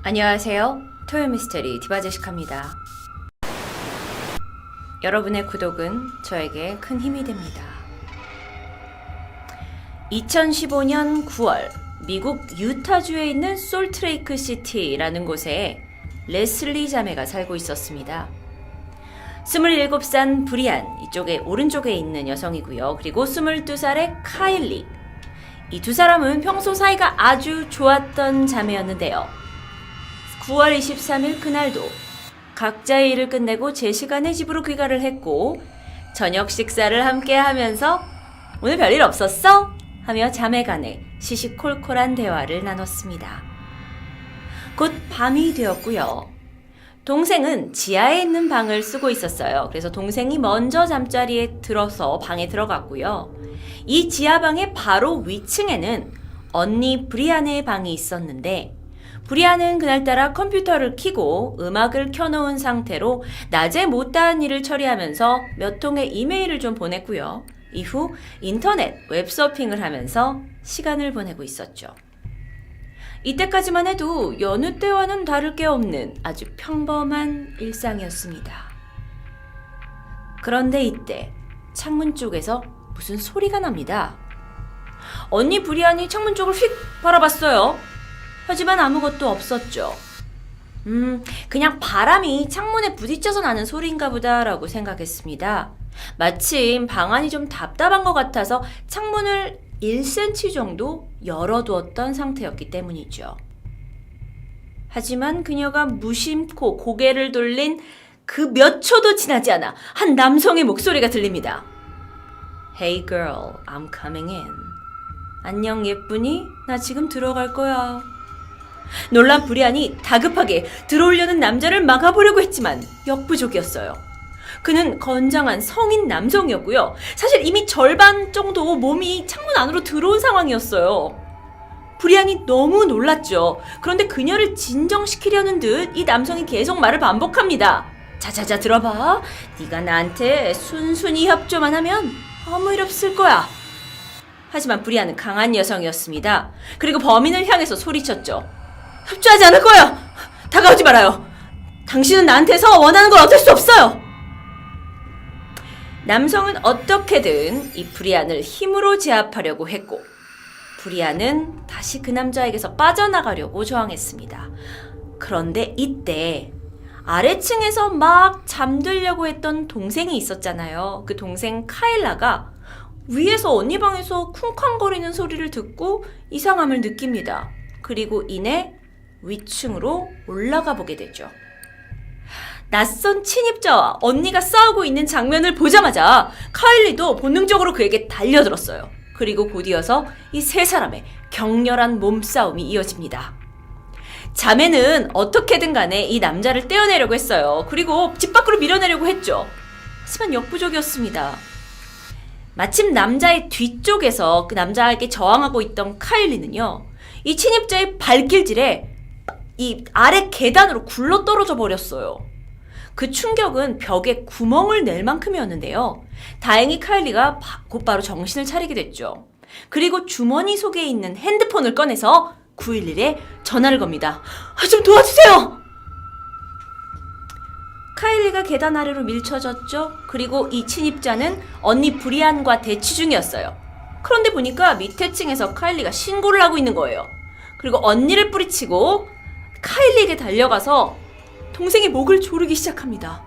안녕하세요. 토요 미스테리 디바제시카입니다. 여러분의 구독은 저에게 큰 힘이 됩니다. 2015년 9월 미국 유타주에 있는 솔트레이크 시티라는 곳에 레슬리 자매가 살고 있었습니다. 27살 브리안, 이쪽에 오른쪽에 있는 여성이고요. 그리고 22살의 카일리. 이 두 사람은 평소 사이가 아주 좋았던 자매였는데요. 9월 23일 그날도 각자의 일을 끝내고 제 시간에 집으로 귀가를 했고 저녁 식사를 함께 하면서 오늘 별일 없었어? 하며 자매간에 시시콜콜한 대화를 나눴습니다. 곧 밤이 되었고요. 동생은 지하에 있는 방을 쓰고 있었어요. 그래서 동생이 먼저 잠자리에 들어서 방에 들어갔고요. 이 지하방의 바로 위층에는 언니 브리안의 방이 있었는데 브리안은 그날따라 컴퓨터를 켜고 음악을 켜놓은 상태로 낮에 못다한 일을 처리하면서 몇 통의 이메일을 좀 보냈고요. 이후 인터넷, 웹서핑을 하면서 시간을 보내고 있었죠. 이때까지만 해도 여느 때와는 다를 게 없는 아주 평범한 일상이었습니다. 그런데 이때 창문 쪽에서 무슨 소리가 납니다. 언니 브리안이 창문 쪽을 휙 바라봤어요. 하지만 아무것도 없었죠. 그냥 바람이 창문에 부딪혀서 나는 소리인가 보다라고 생각했습니다. 마침 방안이 좀 답답한 것 같아서 창문을 1cm 정도 열어두었던 상태였기 때문이죠. 하지만 그녀가 무심코 고개를 돌린 그 몇 초도 지나지 않아 한 남성의 목소리가 들립니다. Hey girl, I'm coming in. 안녕 예쁜이? 나 지금 들어갈 거야. 놀란 브리안이 다급하게 들어오려는 남자를 막아보려고 했지만 역부족이었어요. 그는 건장한 성인 남성이었고요. 사실 이미 절반 정도 몸이 창문 안으로 들어온 상황이었어요. 브리안이 너무 놀랐죠. 그런데 그녀를 진정시키려는 듯 이 남성이 계속 말을 반복합니다. 자자자 들어봐. 네가 나한테 순순히 협조만 하면 아무 일 없을 거야. 하지만 브리안은 강한 여성이었습니다. 그리고 범인을 향해서 소리쳤죠. 협조하지 않을 거예요. 다가오지 말아요. 당신은 나한테서 원하는 걸 얻을 수 없어요. 남성은 어떻게든 이 브리안을 힘으로 제압하려고 했고 브리안은 다시 그 남자에게서 빠져나가려고 저항했습니다. 그런데 이때 아래층에서 막 잠들려고 했던 동생이 있었잖아요. 그 동생 카일라가 위에서 언니 방에서 쿵쾅거리는 소리를 듣고 이상함을 느낍니다. 그리고 이내 위층으로 올라가 보게 되죠. 낯선 침입자와 언니가 싸우고 있는 장면을 보자마자 카일리도 본능적으로 그에게 달려들었어요. 그리고 곧이어서 이 세 사람의 격렬한 몸싸움이 이어집니다. 자매는 어떻게든 간에 이 남자를 떼어내려고 했어요. 그리고 집 밖으로 밀어내려고 했죠. 하지만 역부족이었습니다. 마침 남자의 뒤쪽에서 그 남자에게 저항하고 있던 카일리는요. 이 침입자의 발길질에 이 아래 계단으로 굴러 떨어져 버렸어요. 그 충격은 벽에 구멍을 낼 만큼이었는데요. 다행히 카일리가 곧바로 정신을 차리게 됐죠. 그리고 주머니 속에 있는 핸드폰을 꺼내서 911에 전화를 겁니다. 좀 도와주세요! 카일리가 계단 아래로 밀쳐졌죠. 그리고 이 침입자는 언니 브리안과 대치 중이었어요. 그런데 보니까 밑에 층에서 카일리가 신고를 하고 있는 거예요. 그리고 언니를 뿌리치고 카일리에게 달려가서 동생의 목을 조르기 시작합니다.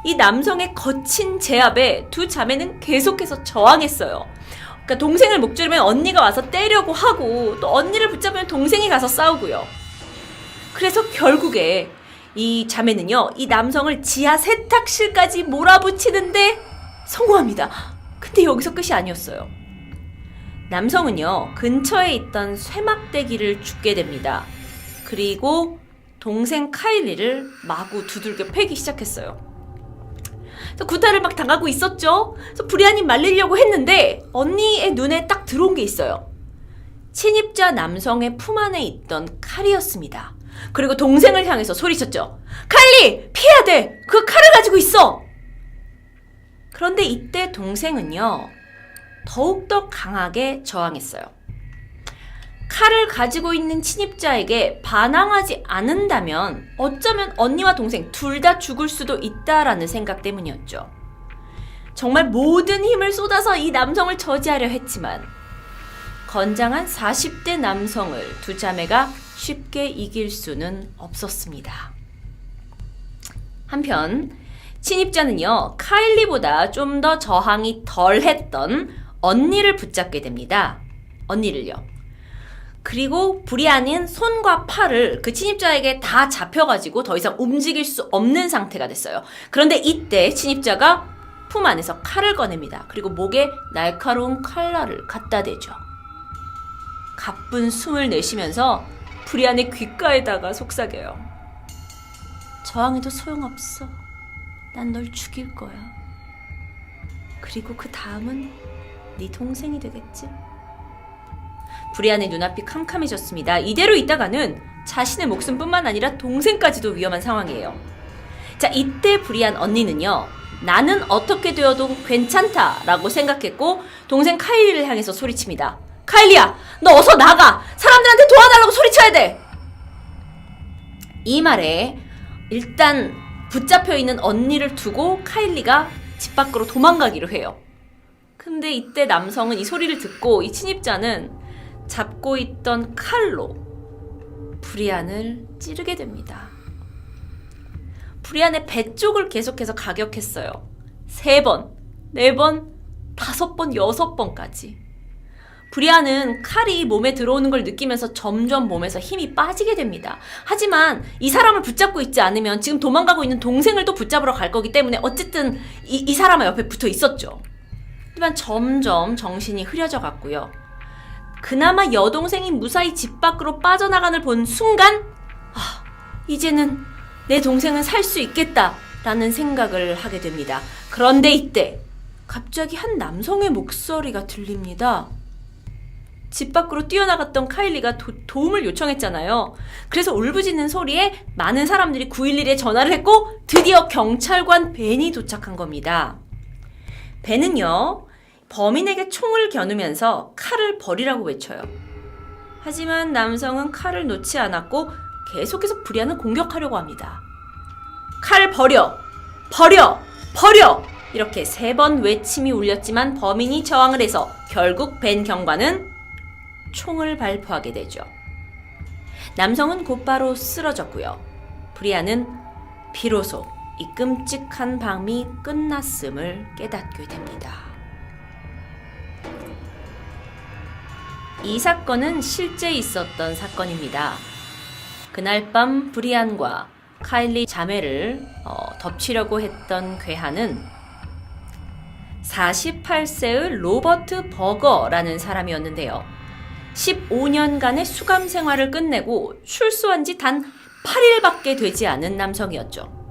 이 남성의 거친 제압에 두 자매는 계속해서 저항했어요. 그러니까 동생을 목 조르면 언니가 와서 때려고 하고 또 언니를 붙잡으면 동생이 가서 싸우고요. 그래서 결국에 이 자매는요, 이 남성을 지하 세탁실까지 몰아붙이는데 성공합니다. 근데 여기서 끝이 아니었어요. 남성은요, 근처에 있던 쇠막대기를 줍게 됩니다. 그리고 동생 카일리를 마구 두들겨 패기 시작했어요. 그래서 구타를 막 당하고 있었죠. 그래서 브리안이 말리려고 했는데 언니의 눈에 딱 들어온 게 있어요. 침입자 남성의 품 안에 있던 칼이었습니다. 그리고 동생을 향해서 소리쳤죠. 카일리! 피해야 돼! 그 칼을 가지고 있어! 그런데 이때 동생은요. 더욱더 강하게 저항했어요. 칼을 가지고 있는 침입자에게 반항하지 않는다면 어쩌면 언니와 동생 둘 다 죽을 수도 있다라는 생각 때문이었죠. 정말 모든 힘을 쏟아서 이 남성을 저지하려 했지만 건장한 40대 남성을 두 자매가 쉽게 이길 수는 없었습니다. 한편 침입자는요, 카일리보다 좀 더 저항이 덜 했던 언니를 붙잡게 됩니다. 언니를요. 그리고 브리안은 손과 팔을 그 침입자에게 다 잡혀가지고 더 이상 움직일 수 없는 상태가 됐어요. 그런데 이때 침입자가 품 안에서 칼을 꺼냅니다. 그리고 목에 날카로운 칼날을 갖다 대죠. 가쁜 숨을 내쉬면서 브리안의 귓가에다가 속삭여요. 저항해도 소용없어. 난 널 죽일 거야. 그리고 그 다음은 네 동생이 되겠지. 브리안의 눈앞이 캄캄해졌습니다. 이대로 있다가는 자신의 목숨뿐만 아니라 동생까지도 위험한 상황이에요. 자, 이때 브리안 언니는요, 나는 어떻게 되어도 괜찮다라고 생각했고 동생 카일리를 향해서 소리칩니다. 카일리야, 너 어서 나가! 사람들한테 도와달라고 소리쳐야 돼! 이 말에 일단 붙잡혀 있는 언니를 두고 카일리가 집 밖으로 도망가기로 해요. 근데 이때 남성은 이 소리를 듣고 이 침입자는 잡고 있던 칼로 브리안을 찌르게 됩니다. 브리안의 배 쪽을 계속해서 가격했어요. 3번, 4번, 5번, 6번까지. 브리안은 칼이 몸에 들어오는 걸 느끼면서 점점 몸에서 힘이 빠지게 됩니다. 하지만 이 사람을 붙잡고 있지 않으면 지금 도망가고 있는 동생을 또 붙잡으러 갈 거기 때문에 어쨌든 이 사람 옆에 붙어 있었죠. 하지만 점점 정신이 흐려져 갔고요. 그나마 여동생이 무사히 집 밖으로 빠져나가는 본 순간 이제는 내 동생은 살 수 있겠다라는 생각을 하게 됩니다. 그런데 이때 갑자기 한 남성의 목소리가 들립니다. 집 밖으로 뛰어나갔던 카일리가 도움을 요청했잖아요. 그래서 울부짖는 소리에 많은 사람들이 911에 전화를 했고 드디어 경찰관 벤이 도착한 겁니다. 벤은요, 범인에게 총을 겨누면서 칼을 버리라고 외쳐요. 하지만 남성은 칼을 놓지 않았고 계속해서 브리안을 공격하려고 합니다. 칼 버려! 버려! 버려! 이렇게 3번 외침이 울렸지만 범인이 저항을 해서 결국 벤 경관은 총을 발포하게 되죠. 남성은 곧바로 쓰러졌고요. 브리안은 비로소 이 끔찍한 밤이 끝났음을 깨닫게 됩니다. 이 사건은 실제 있었던 사건입니다. 그날 밤 브리안과 카일리 자매를 덮치려고 했던 괴한은 48세의 로버트 버거라는 사람이었는데요. 15년간의 수감 생활을 끝내고 출소한 지 단 8일밖에 되지 않은 남성이었죠.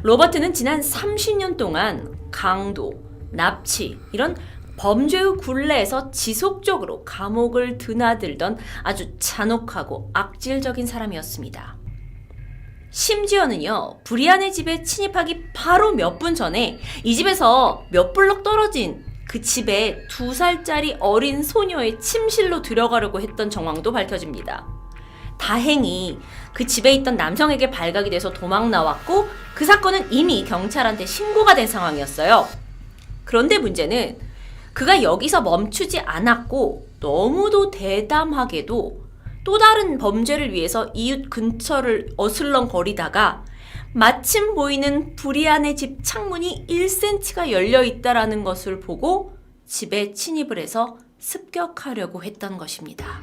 로버트는 지난 30년 동안 강도, 납치 이런 범죄의 굴레에서 지속적으로 감옥을 드나들던 아주 잔혹하고 악질적인 사람이었습니다. 심지어는요, 브리안의 집에 침입하기 바로 몇 분 전에 이 집에서 몇 블럭 떨어진 그 집에 2살짜리 어린 소녀의 침실로 들어가려고 했던 정황도 밝혀집니다. 다행히 그 집에 있던 남성에게 발각이 돼서 도망 나왔고 그 사건은 이미 경찰한테 신고가 된 상황이었어요. 그런데 문제는 그가 여기서 멈추지 않았고 너무도 대담하게도 또 다른 범죄를 위해서 이웃 근처를 어슬렁거리다가 마침 보이는 브리안의 집 창문이 1cm가 열려있다라는 것을 보고 집에 침입을 해서 습격하려고 했던 것입니다.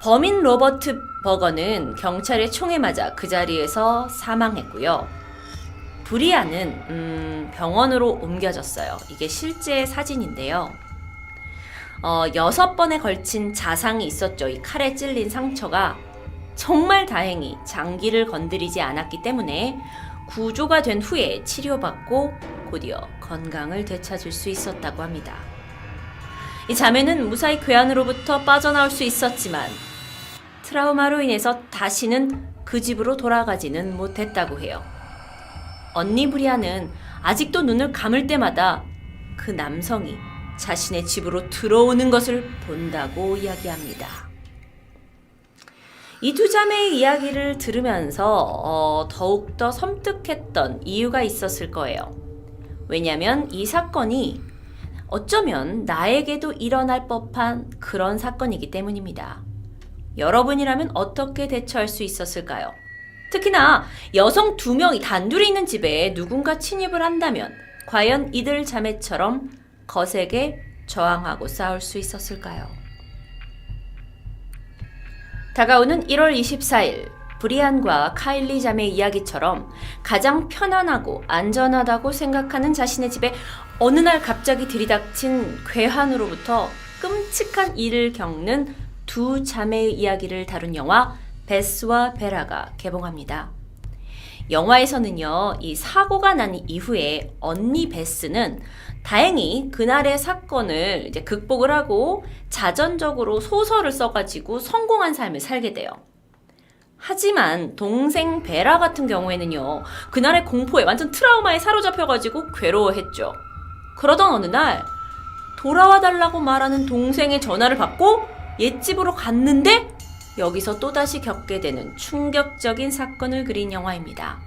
범인 로버트 버거는 경찰의 총에 맞아 그 자리에서 사망했고요. 브리안은 병원으로 옮겨졌어요. 이게 실제 사진인데요. 6번에 걸친 자상이 있었죠. 이 칼에 찔린 상처가 정말 다행히 장기를 건드리지 않았기 때문에 구조가 된 후에 치료받고 곧이어 건강을 되찾을 수 있었다고 합니다. 이 자매는 무사히 괴한으로부터 빠져나올 수 있었지만 트라우마로 인해서 다시는 그 집으로 돌아가지는 못했다고 해요. 언니 브리안은 아직도 눈을 감을 때마다 그 남성이 자신의 집으로 들어오는 것을 본다고 이야기합니다. 이 두 자매의 이야기를 들으면서 더욱더 섬뜩했던 이유가 있었을 거예요. 왜냐하면 이 사건이 어쩌면 나에게도 일어날 법한 그런 사건이기 때문입니다. 여러분이라면 어떻게 대처할 수 있었을까요? 특히나 여성 2명이 단둘이 있는 집에 누군가 침입을 한다면 과연 이들 자매처럼 거세게 저항하고 싸울 수 있었을까요? 다가오는 1월 24일, 브리안과 카일리 자매 이야기처럼 가장 편안하고 안전하다고 생각하는 자신의 집에 어느 날 갑자기 들이닥친 괴한으로부터 끔찍한 일을 겪는 두 자매의 이야기를 다룬 영화 베스와 베라가 개봉합니다. 영화에서는요, 이 사고가 난 이후에 언니 베스는 다행히 그날의 사건을 이제 극복을 하고 자전적으로 소설을 써가지고 성공한 삶을 살게 돼요. 하지만 동생 베라 같은 경우에는요, 그날의 공포에 완전 트라우마에 사로잡혀가지고 괴로워했죠. 그러던 어느 날 돌아와 달라고 말하는 동생의 전화를 받고 옛집으로 갔는데 여기서 또다시 겪게 되는 충격적인 사건을 그린 영화입니다.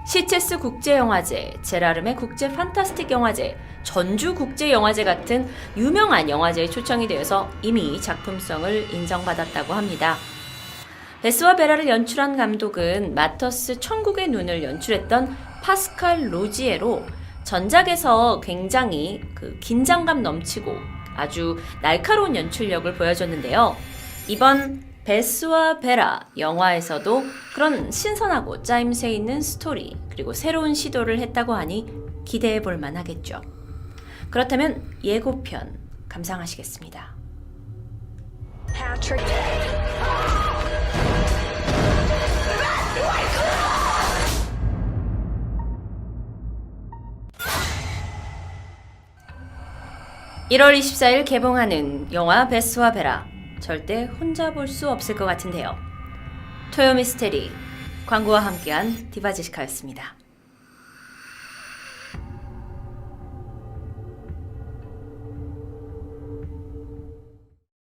시체스 국제영화제, 제라름의 국제 판타스틱 영화제, 전주 국제영화제 같은 유명한 영화제에 초청이 되어서 이미 작품성을 인정받았다고 합니다. 베스와 베라를 연출한 감독은 마터스 천국의 눈을 연출했던 파스칼 로지에로 전작에서 굉장히 긴장감 넘치고 아주 날카로운 연출력을 보여줬는데요. 이번 베스와 베라 영화에서도 그런 신선하고 짜임새 있는 스토리 그리고 새로운 시도를 했다고 하니 기대해 볼 만하겠죠. 그렇다면 예고편 감상하시겠습니다. Patrick. 1월 24일 개봉하는 영화 베스와 베라. 절대 혼자 볼 수 없을 것 같은데요. 토요 미스테리 광고와 함께한 디바제시카였습니다.